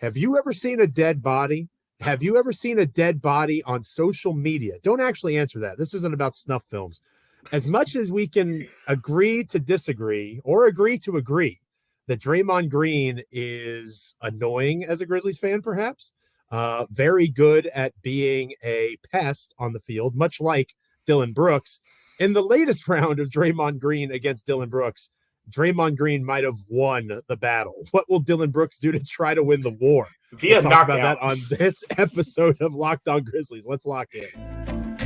have you ever seen a dead body? Have you ever seen a dead body on social media? Don't actually answer that. This isn't about snuff films. As much as we can agree to disagree or agree to agree that Draymond Green is annoying as a Grizzlies fan, perhaps, very good at being a pest on the field, much like Dillon Brooks. In the latest round of Draymond Green against Dillon Brooks, Draymond Green might have won the battle. What will Dillon Brooks do to try to win the war? Via we'll talk knockout. about that on this episode of Locked On Grizzlies. Let's lock in.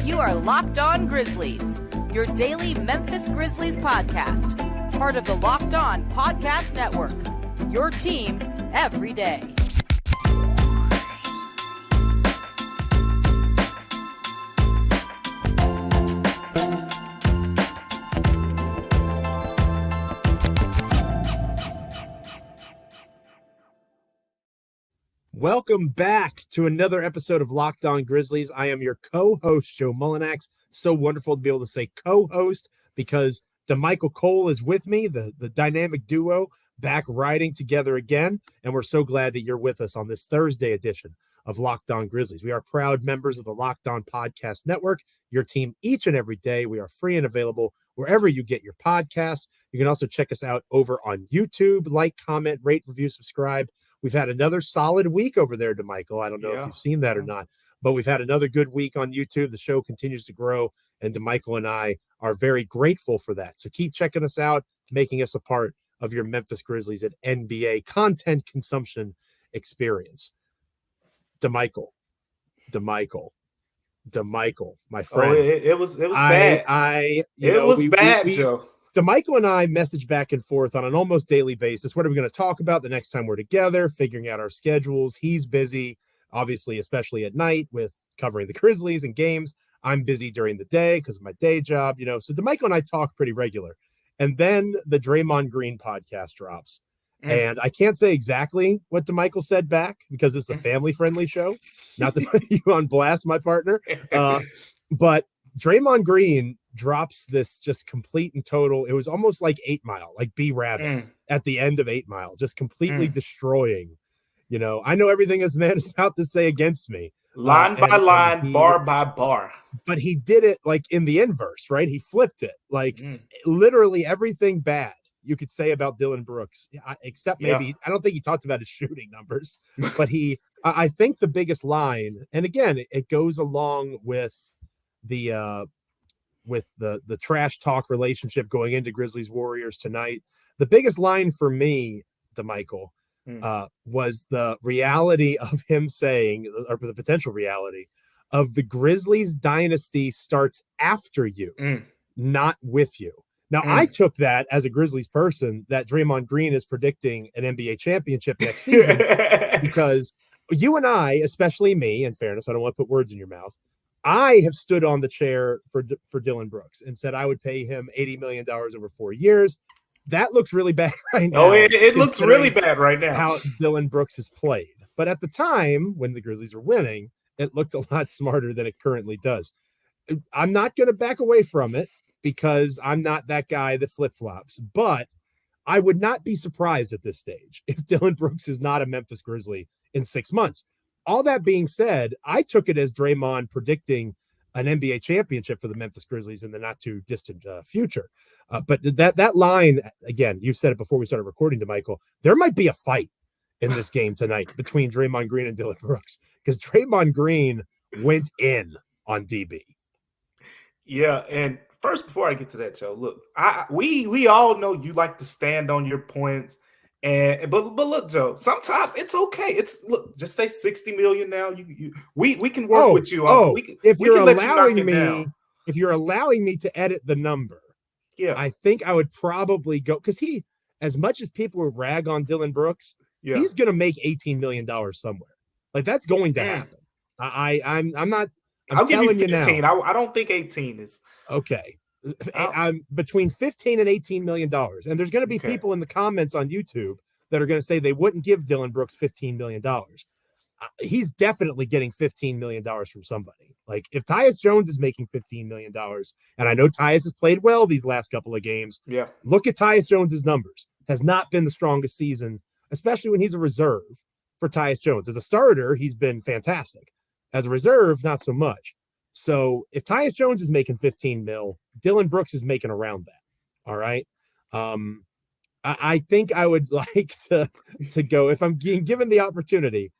You are Locked On Grizzlies, your daily Memphis Grizzlies podcast. Part of the Locked On Podcast Network, your team every day. Welcome back to another episode of Locked On Grizzlies. I am your co-host, Ja Mullinax. So wonderful to be able to say co-host because Damichael Cole is with me, the dynamic duo, back riding together again. And we're so glad that you're with us on this Thursday edition of Locked On Grizzlies. We are proud members of the Locked On Podcast Network, your team each and every day. We are free and available wherever you get your podcasts. You can also check us out over on YouTube. Like, comment, rate, review, subscribe. We've had another solid week over there, Damichael. I don't know if you've seen that or not, but we've had another good week on YouTube. The show continues to grow, and Damichael and I are very grateful for that. So keep checking us out, making us a part of your Memphis Grizzlies and NBA content consumption experience. Damichael, my friend. Oh, it was bad. It was bad, Joe. Damichael and I message back and forth on an almost daily basis. What are we going to talk about the next time we're together, figuring out our schedules? He's busy, obviously, especially at night with covering the Grizzlies and games. I'm busy during the day because of my day job, So Damichael and I talk pretty regular. And then the Draymond Green podcast drops. And I can't say exactly what Damichael said back because it's a family-friendly show. Not to put you on blast, my partner. But Draymond Green drops this just complete and total. It was almost like 8 Mile, like B Rabbit at the end of 8 Mile, just completely destroying. I know everything this man is about to say against me. Line by line, bar by bar. But he did it like in the inverse, right? He flipped it. Like literally everything bad you could say about Dillon Brooks, except maybe, I don't think he talked about his shooting numbers, but I think the biggest line, and again, it goes along with the trash talk relationship going into Grizzlies Warriors tonight. The biggest line for me, Damichael, was the reality of him saying, or the potential reality of the Grizzlies dynasty starts after you, not with you. Now, I took that as a Grizzlies person that Draymond Green is predicting an NBA championship next season because you and I, especially me, in fairness, I don't want to put words in your mouth, I have stood on the chair for Dillon Brooks and said I would pay him $80 million over 4 years. That looks really bad right now. Oh, it looks really bad right now. How Dillon Brooks has played. But at the time, when the Grizzlies were winning, it looked a lot smarter than it currently does. I'm not going to back away from it because I'm not that guy that flip-flops. But I would not be surprised at this stage if Dillon Brooks is not a Memphis Grizzly in 6 months. All that being said, I took it as Draymond predicting an NBA championship for the Memphis Grizzlies in the not too distant future. But that line, again, you said it before we started recording, Damichael, there might be a fight in this game tonight between Draymond Green and Dillon Brooks because Draymond Green went in on DB. Yeah, and first, before I get to that, Joe, look, we all know you like to stand on your points. But look, Joe, sometimes it's okay. Just say 60 million now. We can work with you. If you're allowing me to edit the number, I think I would probably go because as much as people would rag on Dillon Brooks, he's gonna make $18 million somewhere. Like that's going to happen. I'll give you 15. I don't think 18 is okay. I'm between 15 and $18 million. And there's going to be people in the comments on YouTube that are going to say they wouldn't give Dillon Brooks $15 million. He's definitely getting $15 million from somebody. Like if Tyus Jones is making $15 million, and I know Tyus has played well these last couple of games. Look at Tyus Jones's numbers. Has not been the strongest season, especially when he's a reserve. for Tyus Jones. As a starter, he's been fantastic. As a reserve, not so much. So if Tyus Jones is making 15 mil, Dillon Brooks is making around that. All right. I think I would like to go, if I'm being given the opportunity,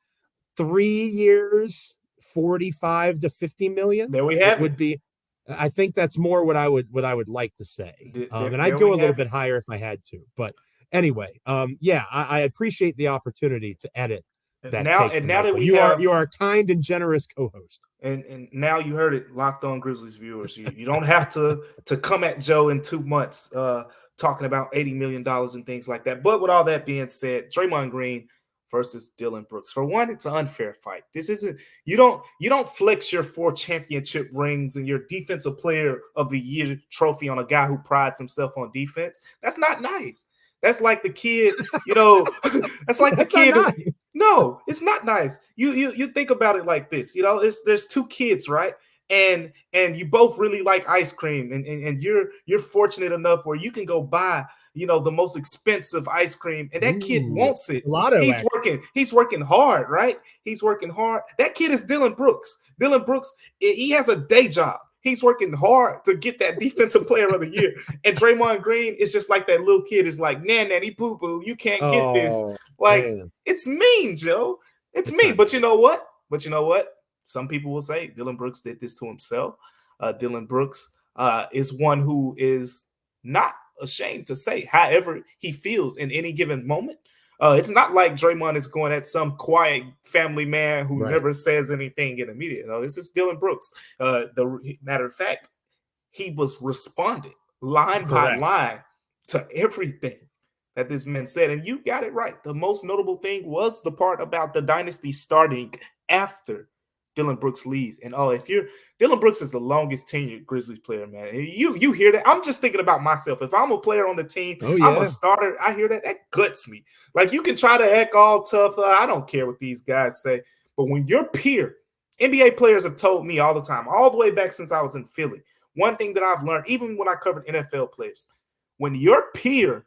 3 years, 45 to 50 million. There we have it. Would be, I think that's more what I would like to say. And I'd go a little bit higher if I had to. But anyway, I appreciate the opportunity to edit that. Now that you are a kind and generous co-host. And now you heard it, Locked On Grizzlies viewers. You don't have to come at Joe in 2 months talking about $80 million and things like that. But with all that being said, Draymond Green versus Dillon Brooks. For one, it's an unfair fight. This isn't you don't flex your 4 championship rings and your defensive player of the year trophy on a guy who prides himself on defense. That's not nice. That's like the kid, that's like the kid. Nice. No, it's not nice. You think about it like this, there's 2 kids, right? And you both really like ice cream, and you're fortunate enough where you can go buy, the most expensive ice cream, and that kid wants it. He's working hard, right? He's working hard. That kid is Dillon Brooks. Dillon Brooks, he has a day job. He's working hard to get that defensive player of the year. And Draymond Green is just like that little kid is like, nanny boo-boo, you can't get this. Like, man. It's mean, Joe. It's mean. But you know what? Some people will say Dillon Brooks did this to himself. Dillon Brooks is one who is not ashamed to say however he feels in any given moment. It's not like Draymond is going at some quiet family man who never says anything in the media. No, this is Dillon Brooks. The matter of fact, he was responding line by line to everything that this man said. And you got it right. The most notable thing was the part about the dynasty starting after Dillon Brooks leaves. And Dillon Brooks is the longest tenured Grizzlies player, man. You hear that? I'm just thinking about myself. If I'm a player on the team, I'm a starter. I hear that. That guts me. Like, you can try to act all tough. I don't care what these guys say. But when your peer, NBA players have told me all the time, all the way back since I was in Philly, one thing that I've learned, even when I covered NFL players, when your peer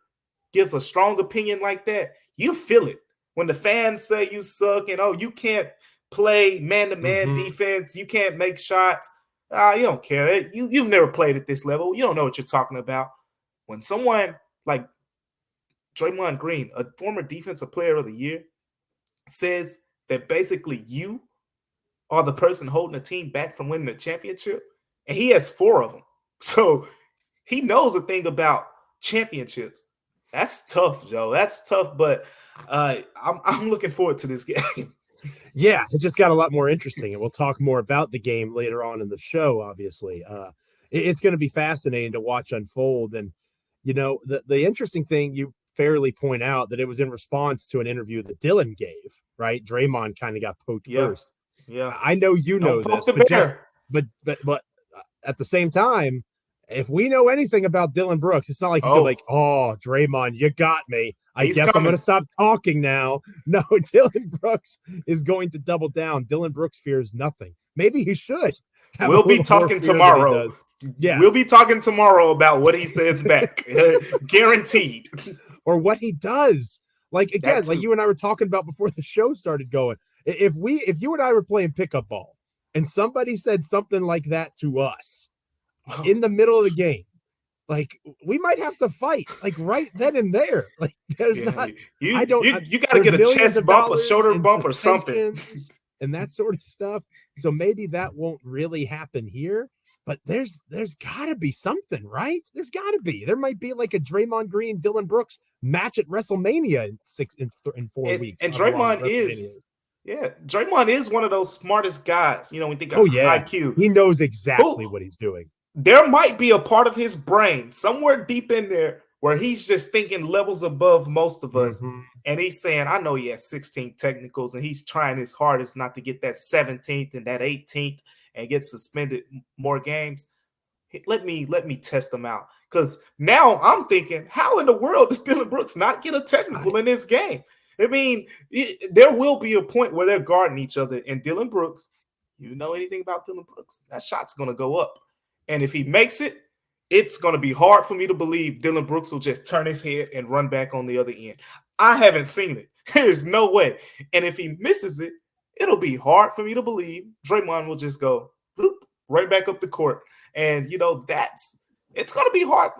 gives a strong opinion like that, you feel it. When the fans say you suck and, you can't play man-to-man defense, you can't make shots, you don't care. You've never played at this level. You don't know what you're talking about. When someone like Draymond Green, a former defensive player of the year, says that basically you are the person holding the team back from winning the championship, and he has 4 of them. So he knows a thing about championships. That's tough, Joe. That's tough, but I'm looking forward to this game. Yeah, it just got a lot more interesting, and we'll talk more about the game later on in the show, obviously. It's going to be fascinating to watch unfold. And, the interesting thing, you fairly point out that it was in response to an interview that Dillon gave, right? Draymond kind of got poked first. Yeah. I know you know this, but at the same time, if we know anything about Dillon Brooks, it's not like he's like, oh, Draymond, you got me. I guess I'm going to stop talking now. No, Dillon Brooks is going to double down. Dillon Brooks fears nothing. Maybe he should. We'll be talking tomorrow. Yeah, we'll be talking tomorrow about what he says back. Guaranteed. Or what he does. Like, again, like you and I were talking about before the show started going. If you and I were playing pickup ball and somebody said something like that to us in the middle of the game, like, we might have to fight, like, right then and there. Like, there's you got to get a chest bump, a shoulder bump, or something, and that sort of stuff. So maybe that won't really happen here. But there's got to be something, right? There's got to be. There might be like a Draymond Green, Dillon Brooks match at WrestleMania in 4 weeks. And Draymond is one of those smartest guys. We think of IQ. He knows exactly what he's doing. There might be a part of his brain somewhere deep in there where he's just thinking levels above most of us. And he's saying, I know he has 16 technicals and he's trying his hardest not to get that 17th and that 18th and get suspended more games. Let me test him out. Because now I'm thinking, how in the world does Dillon Brooks not get a technical in this game? I mean, there will be a point where they're guarding each other. And Dillon Brooks, you know anything about Dillon Brooks, that shot's going to go up. And if he makes it, it's going to be hard for me to believe Dillon Brooks will just turn his head and run back on the other end. I haven't seen it. There's no way. And if he misses it, it'll be hard for me to believe Draymond will just go right back up the court. And, it's going to be hard.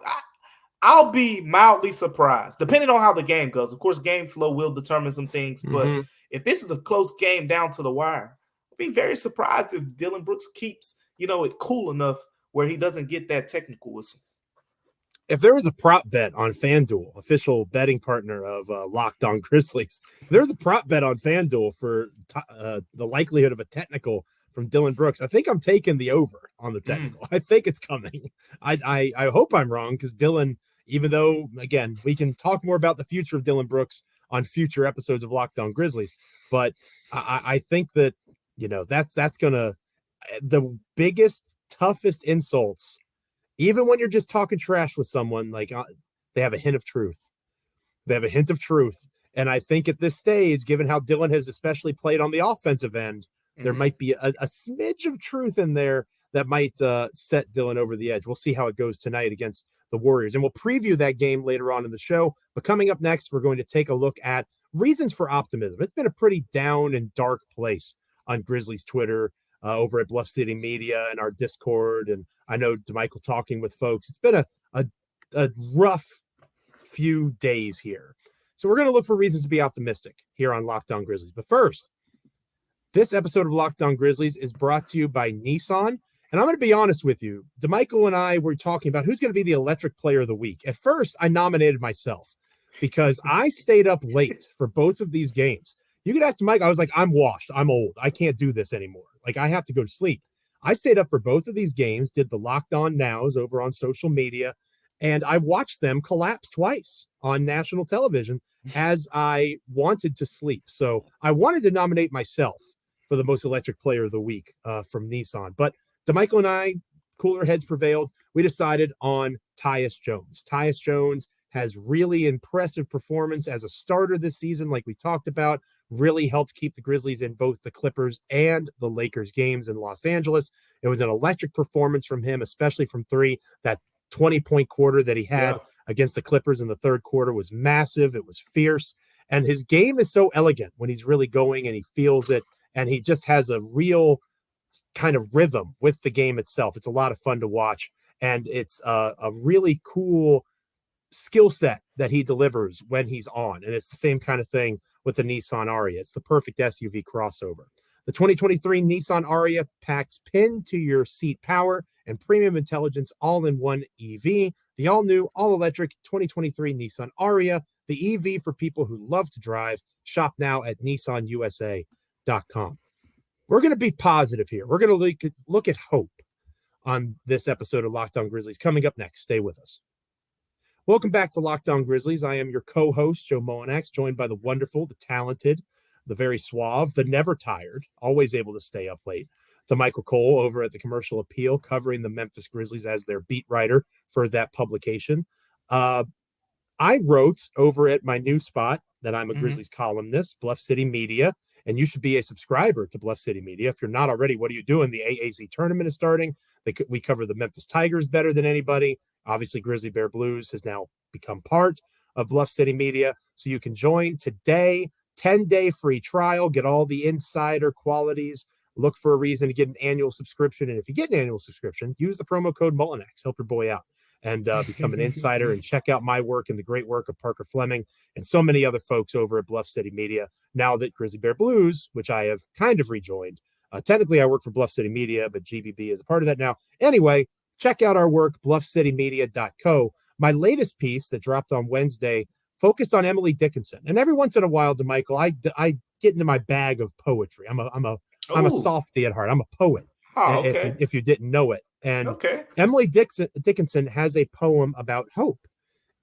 I'll be mildly surprised, depending on how the game goes. Of course, game flow will determine some things. But if this is a close game down to the wire, I'll be very surprised if Dillon Brooks keeps, it cool enough where he doesn't get that technical whistle. If there was a prop bet on FanDuel, official betting partner of Locked On Grizzlies, there's a prop bet on FanDuel for the likelihood of a technical from Dillon Brooks. I think I'm taking the over on the technical. I think it's coming. I hope I'm wrong, because Dillon, even though, again, we can talk more about the future of Dillon Brooks on future episodes of Locked On Grizzlies, but I think that, that's going to – the biggest, toughest insults, even when you're just talking trash with someone, like they have a hint of truth. They have a hint of truth. And I think at this stage, given how Dillon has especially played on the offensive end, there might be a smidge of truth in there that might set Dillon over the edge. We'll see how it goes tonight against the Warriors. And we'll preview that game later on in the show. But coming up next, we're going to take a look at reasons for optimism. It's been a pretty down and dark place on Grizzlies Twitter, over at Bluff City Media and our Discord. And I know Damichael talking with folks. It's been a rough few days here. So we're going to look for reasons to be optimistic here on Locked On Grizzlies. But first, this episode of Locked On Grizzlies is brought to you by Nissan. And I'm going to be honest with you. Damichael and I were talking about who's going to be the electric player of the week. At first, I nominated myself because I stayed up late for both of these games. You could ask Damichael. I was like, I'm washed. I'm old. I can't do this anymore. Like, I have to go to sleep. I stayed up for both of these games, did the Locked On Nows over on social media, and I watched them collapse twice on national television as I wanted to sleep. So I wanted to nominate myself for the most electric player of the week from Nissan. But Damichael and I, cooler heads prevailed. We decided on Tyus Jones. Tyus Jones has really impressive performance as a starter this season, like we talked about. Really helped keep the Grizzlies in both the Clippers and the Lakers games in Los Angeles. It was an electric performance from him, especially from three. That 20-point quarter that he had against the Clippers in the third quarter was massive. It was fierce. And his game is so elegant when he's really going and he feels it. And he just has a real kind of rhythm with the game itself. It's a lot of fun to watch. And it's a really cool skill set that he delivers when he's on. And it's the same kind of thing with the Nissan Aria. It's the perfect SUV crossover. The 2023 Nissan Aria packs pin-to-your-seat power and premium intelligence all in one EV. The all-new, all-electric 2023 Nissan Aria, the EV for people who love to drive. Shop now at nissanusa.com. We're going to be positive here. We're going to look at hope on this episode of Locked On Grizzlies. Coming up next, stay with us. Welcome back to Locked On Grizzlies. I am your co-host, Ja Morant, joined by the wonderful, the talented, the very suave, the never tired, always able to stay up late, Damichael Cole over at the Commercial Appeal, covering the Memphis Grizzlies as their beat writer for that publication. I wrote over at my new spot that I'm a Grizzlies columnist, Bluff City Media, and you should be a subscriber to Bluff City Media. If you're not already, what are you doing? The AAZ tournament is starting. We cover the Memphis Tigers better than anybody. Obviously, Grizzly Bear Blues has now become part of Bluff City Media. So you can join today, 10-day free trial, get all the insider qualities, look for a reason to get an annual subscription. And if you get an annual subscription, use the promo code Mullinax, help your boy out, and become an insider and check out my work and the great work of Parker Fleming and so many other folks over at Bluff City Media. Now that Grizzly Bear Blues, which I have kind of rejoined, technically I work for Bluff City Media, but GBB is a part of that now. Anyway, check out our work, bluffcitymedia.co. My latest piece that dropped on Wednesday focused on Emily Dickinson. And every once in a while, Damichael, I get into my bag of poetry. I'm a softie at heart. I'm a poet. Oh, okay. If you didn't know it. And Emily Dickinson has a poem about hope.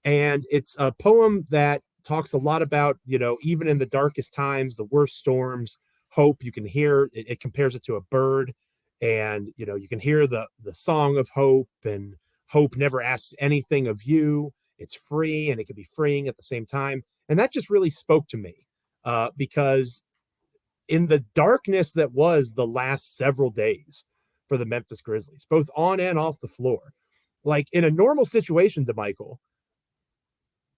And it's a poem that talks a lot about, even in the darkest times, the worst storms, hope. You can hear it compares it to a bird. And, you can hear the song of hope, and hope never asks anything of you. It's free, and it can be freeing at the same time. And that just really spoke to me because in the darkness that was the last several days for the Memphis Grizzlies, both on and off the floor, like in a normal situation, Damichael,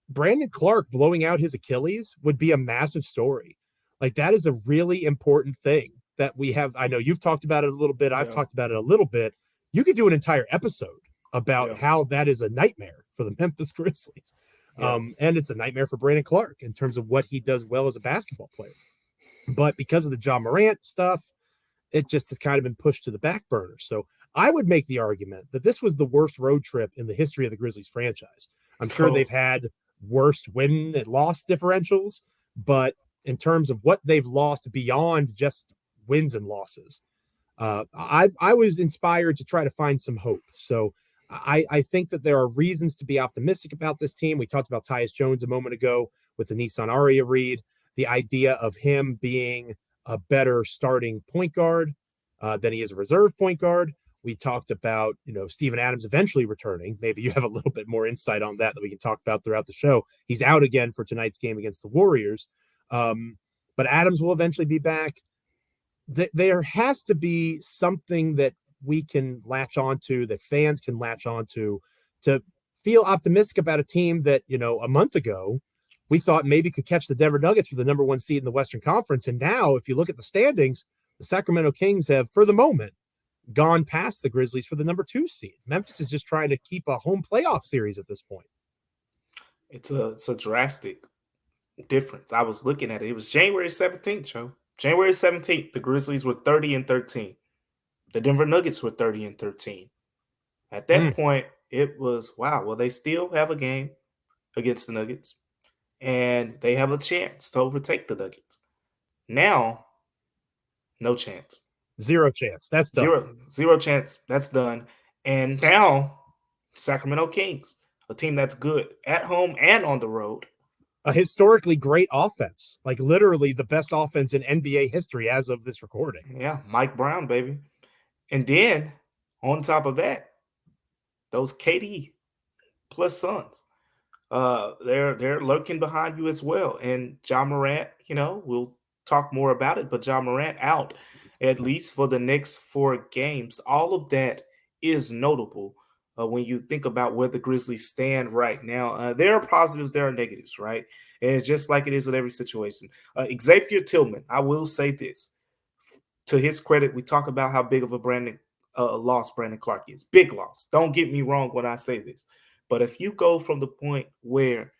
Brandon Clark blowing out his Achilles would be a massive story. Like, that is a really important thing that we have. I know you've talked about it a little bit. I've talked about it a little bit. You could do an entire episode about how that is a nightmare for the Memphis Grizzlies. And it's a nightmare for Brandon Clark in terms of what he does well as a basketball player. But because of the Ja Morant stuff, it just has kind of been pushed to the back burner. So I would make the argument that this was the worst road trip in the history of the Grizzlies franchise. I'm sure they've had worse win and loss differentials, but in terms of what they've lost beyond just wins and losses, I was inspired to try to find some hope. So I think that there are reasons to be optimistic about this team. We talked about Tyus Jones a moment ago with the Nissan Aria read, the idea of him being a better starting point guard than he is a reserve point guard. We talked about, Steven Adams eventually returning. Maybe you have a little bit more insight on that we can talk about throughout the show. He's out again for tonight's game against the Warriors. But Adams will eventually be back. There has to be something that we can latch onto, that fans can latch onto, to feel optimistic about a team that, a month ago we thought maybe could catch the Denver Nuggets for the number 1 seed in the Western Conference. And now, if you look at the standings, the Sacramento Kings have, for the moment, gone past the Grizzlies for the number 2 seed. Memphis is just trying to keep a home playoff series at this point. It's a drastic difference. I was looking at it. It was January 17th, Joe. January 17th, the Grizzlies were 30-13. The Denver Nuggets were 30-13. At that point, it was, wow, well, they still have a game against the Nuggets, and they have a chance to overtake the Nuggets. Now, no chance. Zero chance. That's done. Zero chance. That's done. And now, Sacramento Kings, a team that's good at home and on the road. A historically great offense, like literally the best offense in NBA history as of this recording. Yeah, Mike Brown, baby. And then, on top of that, those KD plus Suns, they're lurking behind you as well. And Ja Morant, we'll talk more about it, but Ja Morant out at least for the next 4 games. All of that is notable when you think about where the Grizzlies stand right now. There are positives, there are negatives, right? And it's just like it is with every situation. Xavier Tillman, I will say this. To his credit, we talk about how big of a loss Brandon Clark is. Big loss. Don't get me wrong when I say this. But if you go from the point where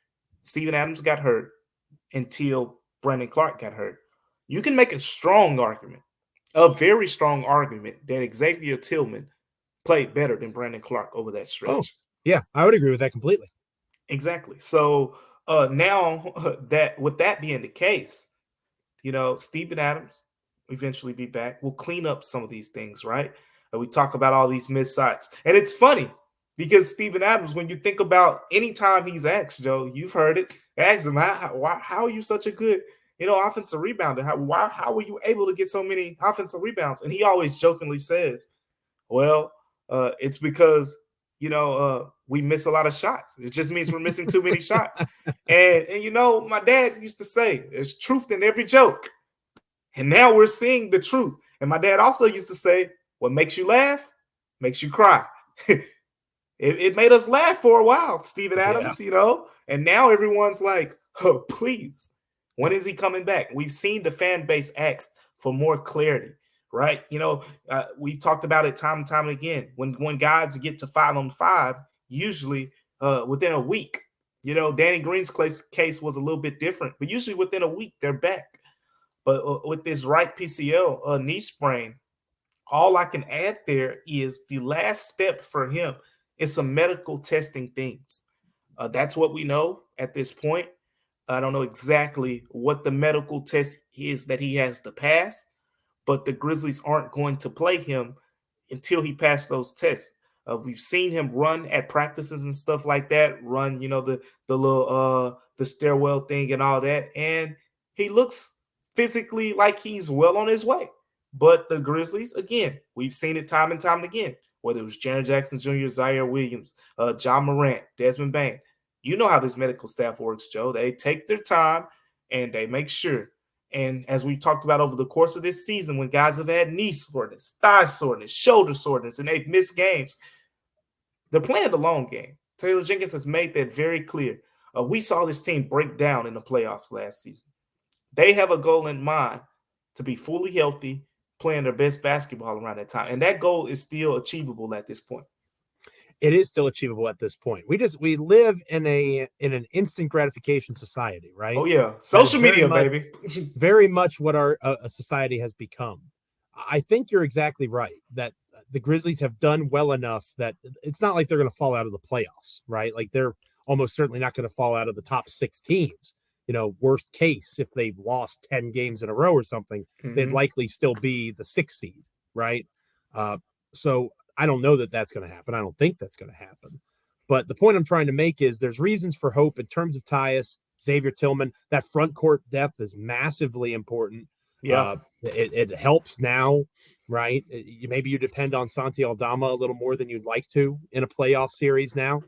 Steven Adams got hurt until Brandon Clark got hurt, you can make a strong argument, a very strong argument, that Xavier Tillman played better than Brandon Clark over that stretch. Oh, yeah, I would agree with that completely. Exactly. So now that with that being the case, Steven Adams will eventually be back. We'll clean up some of these things, right? We talk about all these missed shots. And it's funny because Steven Adams, when you think about any time he's asked, Joe, you've heard it, ask him, how are you such a good offensive rebounder? How were you able to get so many offensive rebounds? And he always jokingly says, well, it's because, we miss a lot of shots. It just means we're missing too many shots. And my dad used to say, there's truth in every joke. And now we're seeing the truth. And my dad also used to say, what makes you laugh makes you cry. it made us laugh for a while, Steven Adams, and now everyone's like, oh, please, when is he coming back? We've seen the fan base ask for more clarity, right? We've talked about it time and time again. When guys get to 5-on-5, usually within a week, Danny Green's case was a little bit different, but usually within a week, they're back. But with this right PCL knee sprain, all I can add there is the last step for him is some medical testing things. That's what we know at this point. I don't know exactly what the medical test is that he has to pass, but the Grizzlies aren't going to play him until he passed those tests. We've seen him run at practices and stuff like that, run, the little the stairwell thing and all that, and he looks physically like he's well on his way. But the Grizzlies, again, we've seen it time and time again, whether it was Jaren Jackson Jr., Zaire Williams, Ja Morant, Desmond Bane. You know how this medical staff works, Joe. They take their time and they make sure. And as we talked about over the course of this season, when guys have had knee soreness, thigh soreness, shoulder soreness, and they've missed games, they're playing the long game. Taylor Jenkins has made that very clear. We saw this team break down in the playoffs last season. They have a goal in mind to be fully healthy, playing their best basketball around that time. And that goal is still achievable at this point. It is still achievable at this point. We live in an instant gratification society, right? Oh yeah, social media, baby. Very much what our society has become. I think you're exactly right that the Grizzlies have done well enough that it's not like they're going to fall out of the playoffs, right? Like they're almost certainly not going to fall out of the top 6 teams. Worst case, if they've lost 10 games in a row or something, they'd likely still be the 6th seed, right? So I don't know that that's going to happen. I don't think that's going to happen. But the point I'm trying to make is there's reasons for hope in terms of Tyus, Xavier Tillman. That front court depth is massively important. Yeah, it helps now, right? Maybe you depend on Santi Aldama a little more than you'd like to in a playoff series now.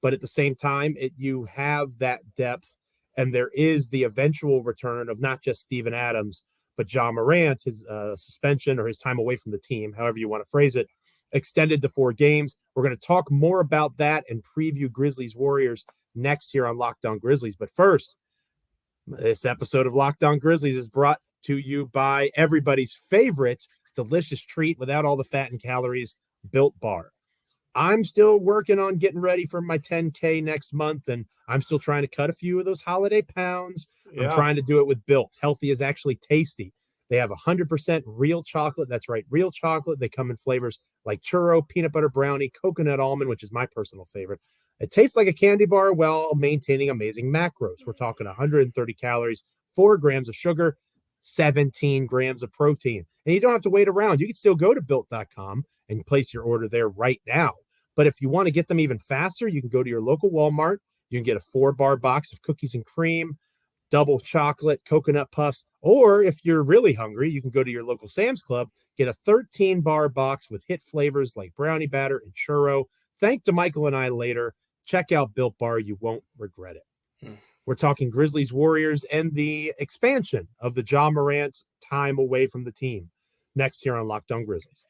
But at the same time, you have that depth, and there is the eventual return of not just Steven Adams, but Ja Morant, his suspension or his time away from the team, however you want to phrase it, extended to 4 games. We're going to talk more about that and preview Grizzlies Warriors next here on Locked On Grizzlies. But first, this episode of Locked On Grizzlies is brought to you by everybody's favorite delicious treat without all the fat and calories, Built Bar. I'm still working on getting ready for my 10K next month, and I'm still trying to cut a few of those holiday pounds. Yeah. I'm trying to do it with Built. Healthy is actually tasty. They have 100% real chocolate. That's right, real chocolate. They come in flavors like churro, peanut butter brownie, coconut almond, which is my personal favorite. It tastes like a candy bar while maintaining amazing macros. We're talking 130 calories, 4 grams of sugar, 17 grams of protein. And you don't have to wait around. You can still go to Built.com and place your order there right now. But if you want to get them even faster, you can go to your local Walmart. You can get a 4-bar box of cookies and cream, double chocolate, coconut puffs, or if you're really hungry, you can go to your local Sam's Club, get a 13-bar box with hit flavors like brownie batter and churro. Thank Damichael and I later. Check out Built Bar. You won't regret it. We're talking Grizzlies Warriors and the expansion of the Ja Morant time away from the team next here on Locked On Grizzlies.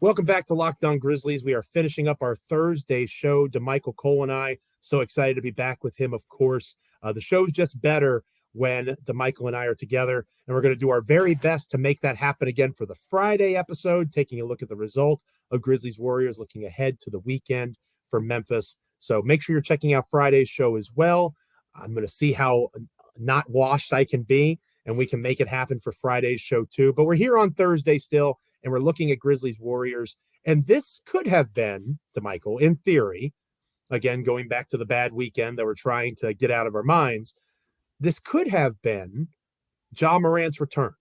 Welcome back to Locked On Grizzlies. We are finishing up our Thursday show. Damichael Cole and I, so excited to be back with him, of course. The show's just better when Damichael and I are together, and we're going to do our very best to make that happen again for the Friday episode, taking a look at the result of Grizzlies Warriors, looking ahead to the weekend for Memphis. So make sure you're checking out Friday's show as well. I'm going to see how not washed I can be, and we can make it happen for Friday's show too. But we're here on Thursday still, and we're looking at Grizzlies Warriors. And this could have been, Damichael, in theory, again, going back to the bad weekend that we're trying to get out of our minds, this could have been Ja Morant's return.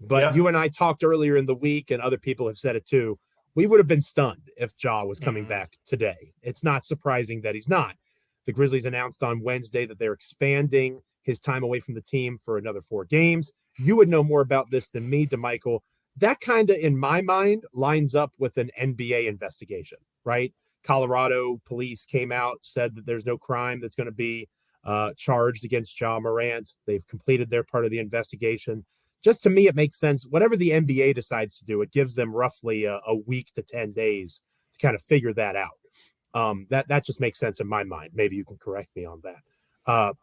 But you and I talked earlier in the week, and other people have said it too, we would have been stunned if Ja was coming back today. It's not surprising that he's not. The Grizzlies announced on Wednesday that they're expanding his time away from the team for another 4 games. You would know more about this than me, Damichael. That kind of, in my mind, lines up with an NBA investigation, right? Colorado police came out, said that there's no crime that's going to be charged against Ja Morant. They've completed their part of the investigation. Just to me, it makes sense. Whatever the NBA decides to do, it gives them roughly a week to 10 days to kind of figure that out. That just makes sense in my mind. Maybe you can correct me on that.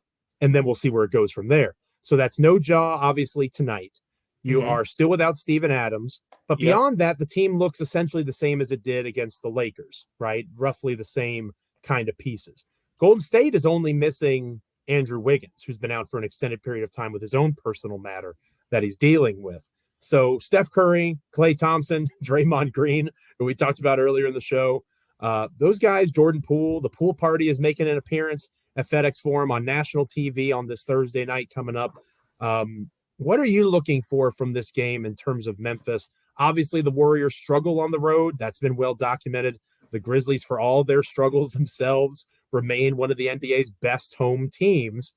And then we'll see where it goes from there. So that's no Ja, obviously, tonight. You are still without Steven Adams. But beyond that, the team looks essentially the same as it did against the Lakers, right? Roughly the same kind of pieces. Golden State is only missing Andrew Wiggins, who's been out for an extended period of time with his own personal matter that he's dealing with. So Steph Curry, Klay Thompson, Draymond Green, who we talked about earlier in the show, those guys, Jordan Poole, the Poole Party is making an appearance at FedEx Forum on national TV on this Thursday night coming up. What are you looking for from this game in terms of Memphis? Obviously, the Warriors struggle on the road. That's been well documented. The Grizzlies, for all their struggles themselves, remain one of the NBA's best home teams.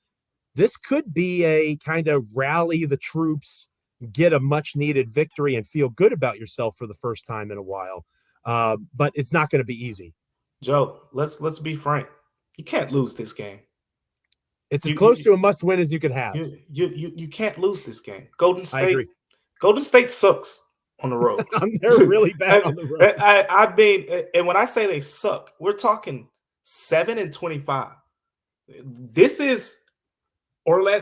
This could be a kind of rally the troops, get a much-needed victory, and feel good about yourself for the first time in a while. But it's not going to be easy. Joe, let's be frank. You can't lose this game. It's as close to a must-win as you could have. You can't lose this game. Golden State. I agree. Golden State sucks on the road. They're really bad on the road. I mean, and when I say they suck, we're talking 7-25. This is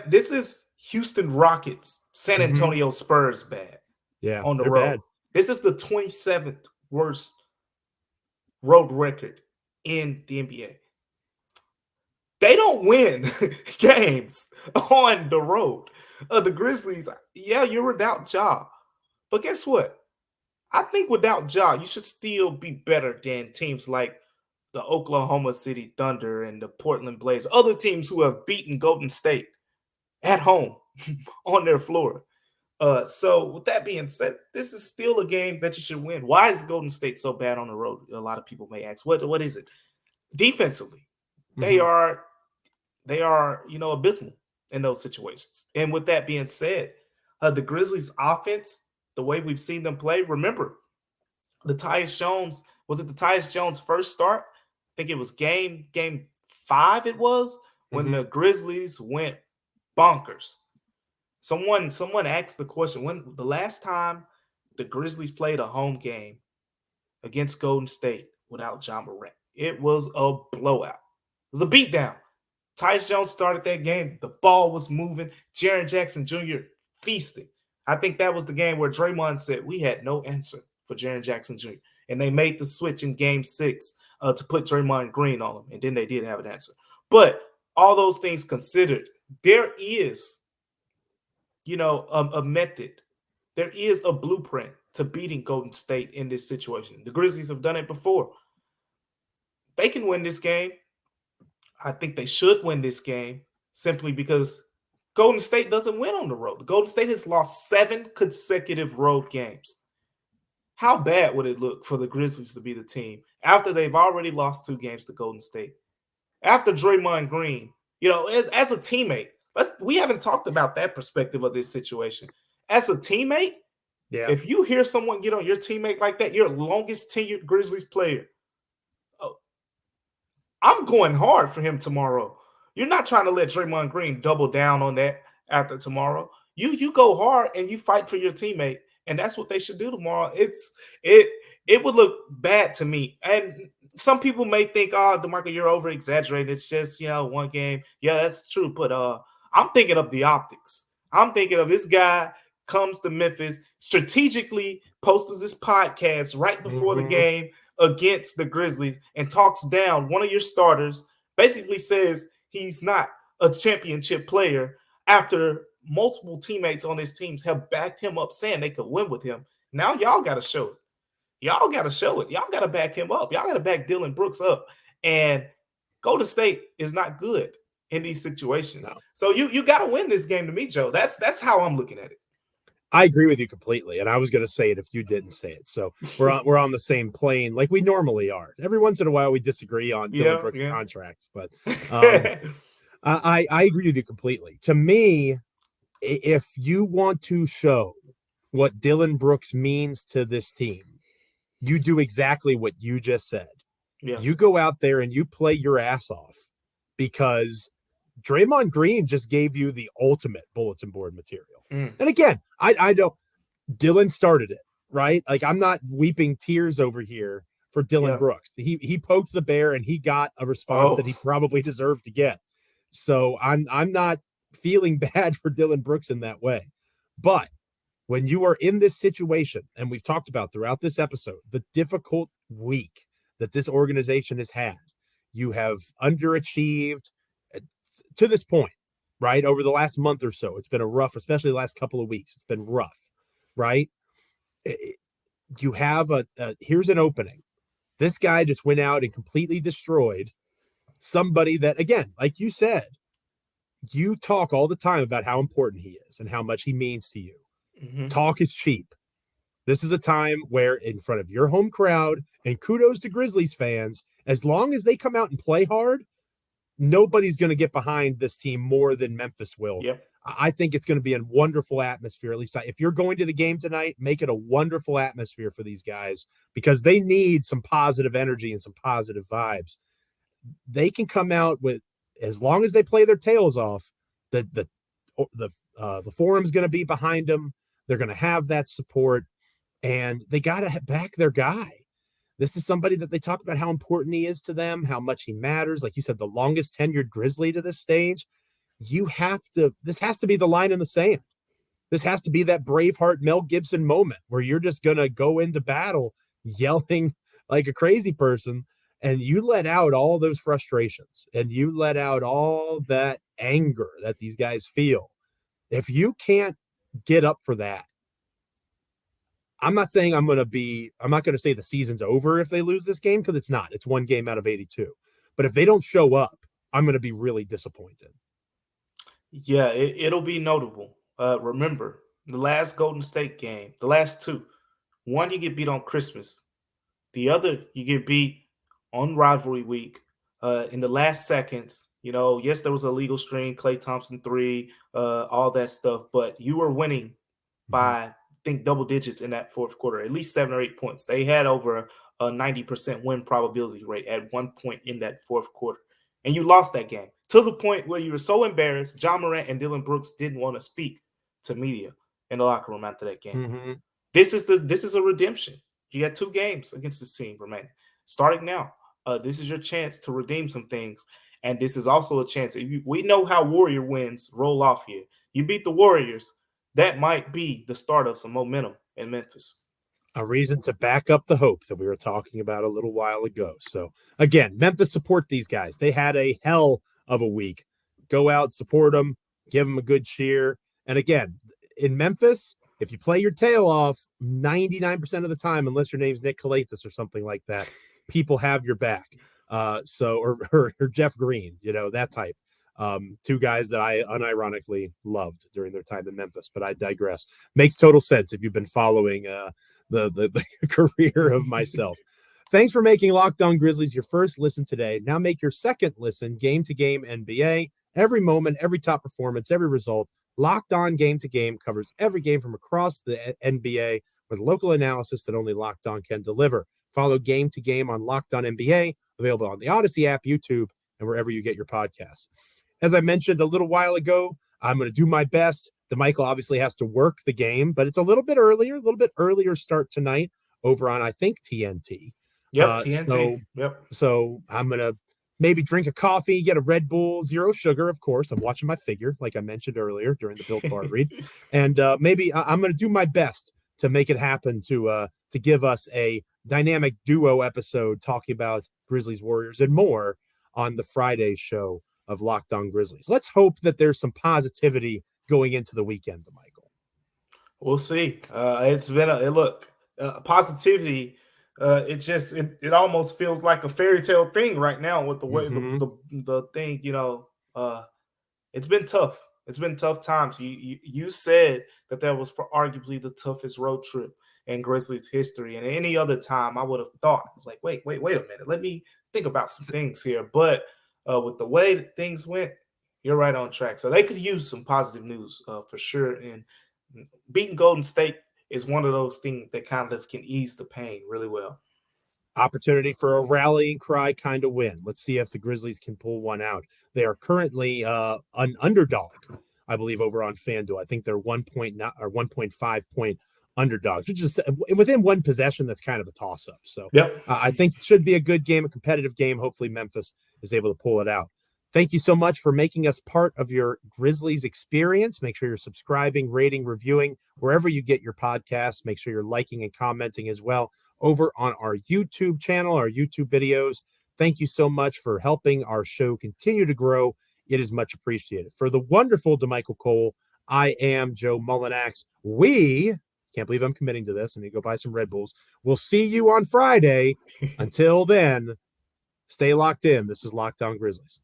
This is Houston Rockets, San Antonio Spurs bad. Yeah, on the road. Bad. This is the 27th worst road record in the NBA. They don't win games on the road. The Grizzlies, yeah, you're without Ja. But guess what? I think without Ja, you should still be better than teams like the Oklahoma City Thunder and the Portland Blazers, other teams who have beaten Golden State at home on their floor. So with that being said, this is still a game that you should win. Why is Golden State so bad on the road? A lot of people may ask. What is it? Defensively, they are abysmal in those situations. And with that being said, the Grizzlies offense, the way we've seen them play, remember the Tyus Jones, was it the Tyus Jones first start? I think it was game 5 it was when the Grizzlies went bonkers. Someone asked the question, when the last time the Grizzlies played a home game against Golden State without Ja Morant? It was a blowout. It was a beatdown. Tyus Jones started that game. The ball was moving. Jaren Jackson Jr. feasted. I think that was the game where Draymond said we had no answer for Jaren Jackson Jr. And they made the switch in game 6 to put Draymond Green on him. And then they did have an answer. But all those things considered, there is a method. There is a blueprint to beating Golden State in this situation. The Grizzlies have done it before. They can win this game. I think they should win this game simply because Golden State doesn't win on the road. Golden State has lost 7 consecutive road games. How bad would it look for the Grizzlies to be the team after they've already lost 2 games to Golden State? After Draymond Green, as a teammate, we haven't talked about that perspective of this situation. As a teammate, if you hear someone get on your teammate like that, your longest tenured Grizzlies player, I'm going hard for him tomorrow. You're not trying to let Draymond Green double down on that after tomorrow. You go hard and you fight for your teammate, and that's what they should do tomorrow. It would look bad to me. And some people may think, oh, Damichael, you're over-exaggerating. It's just, one game. Yeah, that's true. But I'm thinking of the optics. I'm thinking of this guy comes to Memphis, strategically posts this podcast right before the game against the Grizzlies and talks down one of your starters, basically says he's not a championship player after multiple teammates on his teams have backed him up saying they could win with him. Now y'all got to show it. Y'all got to show it. Y'all got to back him up. Y'all got to back Dillon Brooks up. And Golden State is not good in these situations. No. So you got to win this game to me, Joe. That's how I'm looking at it. I agree with you completely, and I was going to say it if you didn't say it. So we're on the same plane like we normally are. Every once in a while we disagree on Dillon Brooks' contracts, but I agree with you completely. To me, if you want to show what Dillon Brooks means to this team, you do exactly what you just said. Yeah. You go out there and you play your ass off because Draymond Green just gave you the ultimate bulletin board material. And again, I don't, Dillon started it, right? Like, I'm not weeping tears over here for Dillon Brooks. He poked the bear and he got a response that he probably deserved to get. So I'm not feeling bad for Dillon Brooks in that way. But when you are in this situation, and we've talked about throughout this episode, the difficult week that this organization has had, you have underachieved to this point, right? Over the last month or so, it's been a rough, especially the last couple of weeks. It's been rough, right? You have here's an opening. This guy just went out and completely destroyed somebody that, again, like you said, you talk all the time about how important he is and how much he means to you. Talk is cheap. This is a time where in front of your home crowd, and kudos to Grizzlies fans, as long as they come out and play hard, nobody's going to get behind this team more than Memphis will. Yep. I think it's going to be a wonderful atmosphere. At least if you're going to the game tonight, make it a wonderful atmosphere for these guys because they need some positive energy and some positive vibes. They can come out with, as long as they play their tails off, the forum's going to be behind them. They're going to have that support, and they got to back their guy. This is somebody that they talk about how important he is to them, how much he matters. Like you said, the longest tenured Grizzly to this stage. This has to be the line in the sand. This has to be that Braveheart Mel Gibson moment where you're just going to go into battle yelling like a crazy person, and you let out all those frustrations and you let out all that anger that these guys feel. If you can't get up for that, I'm not saying I'm not going to say the season's over if they lose this game, because it's not. It's one game out of 82. But if they don't show up, I'm going to be really disappointed. Yeah, it'll be notable. Remember, the last Golden State game, the last two, one you get beat on Christmas, the other you get beat on rivalry week in the last seconds. Yes, there was a legal string, Klay Thompson 3, all that stuff, but you were winning by, I think, double digits in that fourth quarter, at least 7 or 8 points. They had over a 90% win probability rate at one point in that fourth quarter, and you lost that game to the point where you were so embarrassed, Ja Morant and Dillon Brooks didn't want to speak to media in the locker room after that game. This is a redemption. You got 2 games against this team remaining. Starting now, this is your chance to redeem some things, and this is also a chance. We know how Warrior wins roll off here. You beat the Warriors, that might be the start of some momentum in Memphis. A reason to back up the hope that we were talking about a little while ago. So again, Memphis, support these guys. They had a hell of a week. Go out, support them, give them a good cheer. And again, in Memphis, if you play your tail off 99% of the time, unless your name's Nick Kalathis or something like that, people have your back. Or Jeff Green, that type. 2 guys that I unironically loved during their time in Memphis, but I digress. Makes total sense if you've been following the career of myself. Thanks for making Locked On Grizzlies your first listen today. Now make your second listen Game to Game NBA. Every moment, every top performance, every result. Locked On Game to Game covers every game from across the NBA with local analysis that only Locked On can deliver. Follow Game to Game on Locked On NBA, available on the Odyssey app, YouTube, and wherever you get your podcasts. As I mentioned a little while ago, I'm going to do my best. Damichael obviously has to work the game, but it's a little bit earlier start tonight over on, I think, TNT. Yep, TNT. So I'm going to maybe drink a coffee, get a Red Bull, 0 sugar, of course. I'm watching my figure, like I mentioned earlier during the Built Bar read. And maybe I'm going to do my best to make it happen to give us a dynamic duo episode talking about Grizzlies, Warriors, and more on the Friday show of Locked On Grizzlies. Let's hope that there's some positivity going into the weekend, Michael. We'll see. It's been positivity. It almost feels like a fairy tale thing right now with the way the thing. It's been tough. It's been tough times. You said that was arguably the toughest road trip in Grizzlies history, and any other time I would have thought, like, wait a minute, let me think about some things here. But with the way that things went, you're right on track. So they could use some positive news for sure. And beating Golden State is one of those things that kind of can ease the pain really well. Opportunity for a rallying cry kind of win. Let's see if the Grizzlies can pull one out. They are currently an underdog, I believe, over on FanDuel. I think they're 1.5 point underdogs, which is within one possession. That's kind of a toss-up. So I think it should be a good game, a competitive game. Hopefully Memphis is able to pull it out. Thank you so much for making us part of your Grizzlies experience. Make sure you're subscribing, rating, reviewing, wherever you get your podcasts. Make sure you're liking and commenting as well over on our YouTube channel, our YouTube videos. Thank you so much for helping our show continue to grow. It is much appreciated. For the wonderful Damichael Cole, I am Joe Mullinax. We can't believe I'm committing to this. I need to go buy some Red Bulls. We'll see you on Friday. Until then, stay locked in. This is Locked On Grizzlies.